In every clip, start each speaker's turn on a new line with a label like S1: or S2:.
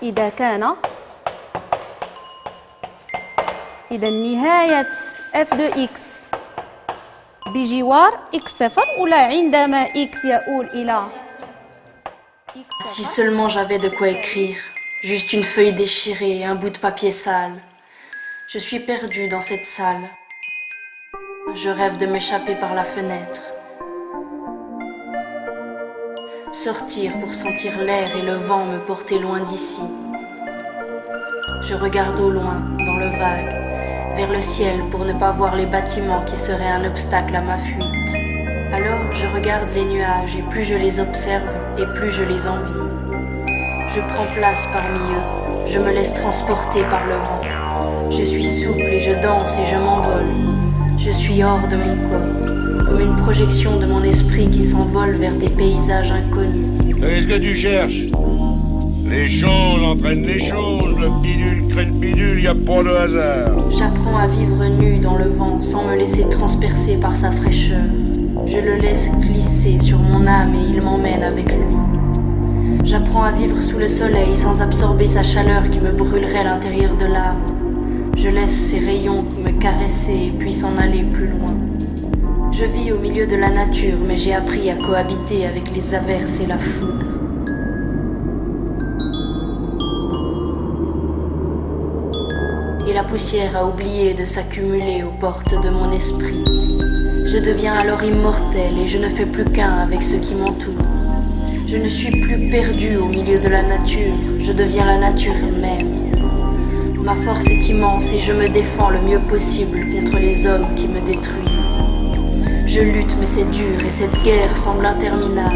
S1: إذا كان إذا نهاية f de x بجوار x0 ولا عندما x يؤول إلى
S2: Si seulement j'avais de quoi écrire, juste une feuille déchirée et un bout de papier sale. Je suis perdue dans cette salle. Je rêve de m'échapper par la fenêtre. Sortir pour sentir l'air et le vent me porter loin d'ici. Je regarde au loin, dans le vague, vers le ciel pour ne pas voir les bâtiments qui seraient un obstacle à ma fuite. Alors je regarde les nuages et plus je les observe et plus je les envie. Je prends place parmi eux, je me laisse transporter par le vent. Je suis souple et je danse et je m'envole. Je suis hors de mon corps, comme une projection de mon esprit qui s'envole vers des paysages inconnus.
S3: Qu'est-ce que tu cherches? Les choses entraînent les choses, le bidule crée le bidule, y a pas de hasard.
S2: J'apprends à vivre nu dans le vent sans me laisser transpercer par sa fraîcheur. Je le laisse glisser sur mon âme et il m'emmène avec lui. J'apprends à vivre sous le soleil sans absorber sa chaleur qui me brûlerait l'intérieur de l'âme. Je laisse ses rayons me caresser et puis s'en aller plus loin. Je vis au milieu de la nature, mais j'ai appris à cohabiter avec les averses et la foudre. Et la poussière a oublié de s'accumuler aux portes de mon esprit. Je deviens alors immortel et je ne fais plus qu'un avec ce qui m'entoure. Je ne suis plus perdu au milieu de la nature, je deviens la nature même. Ma force est immense et je me défends le mieux possible contre les hommes qui me détruisent. Je lutte mais c'est dur et cette guerre semble interminable.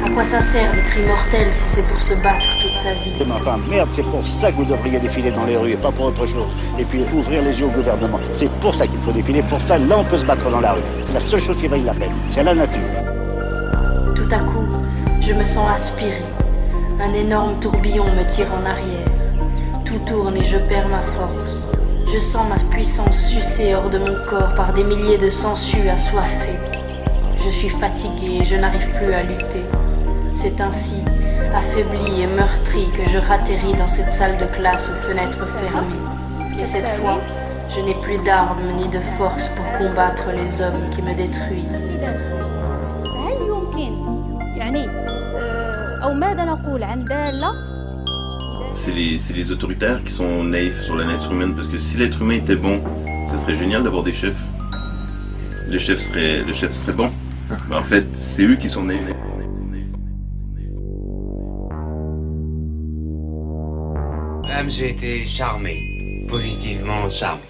S2: À quoi ça sert d'être immortel si c'est pour se battre toute sa vie?
S4: Ma femme, merde, c'est pour ça que vous devriez défiler dans les rues et pas pour autre chose. Et puis ouvrir les yeux au gouvernement. C'est pour ça qu'il faut défiler, pour ça là on peut se battre dans la rue. C'est la seule chose qui vaille la peine, c'est la nature.
S2: Tout à coup, je me sens aspiré. Un énorme tourbillon me tire en arrière. Tout tourne et je perds ma force. Je sens ma puissance sucée hors de mon corps par des milliers de sangsues assoiffées. Je suis fatigué et je n'arrive plus à lutter. C'est ainsi, affaibli et meurtri, que je ratterris dans cette salle de classe aux fenêtres fermées. Et cette fois, je n'ai plus d'armes ni de force pour combattre les hommes qui me détruisent.
S1: هل يمكن يعني أو ماذا نقول عن دالة؟
S5: C'est les autoritaires qui sont naïfs sur la nature humaine, parce que si l'être humain était bon, ce serait génial d'avoir des chefs. Le chef serait bon. Mais en fait, c'est eux qui sont naïfs.
S6: Madame, j'ai été charmé, positivement charmé.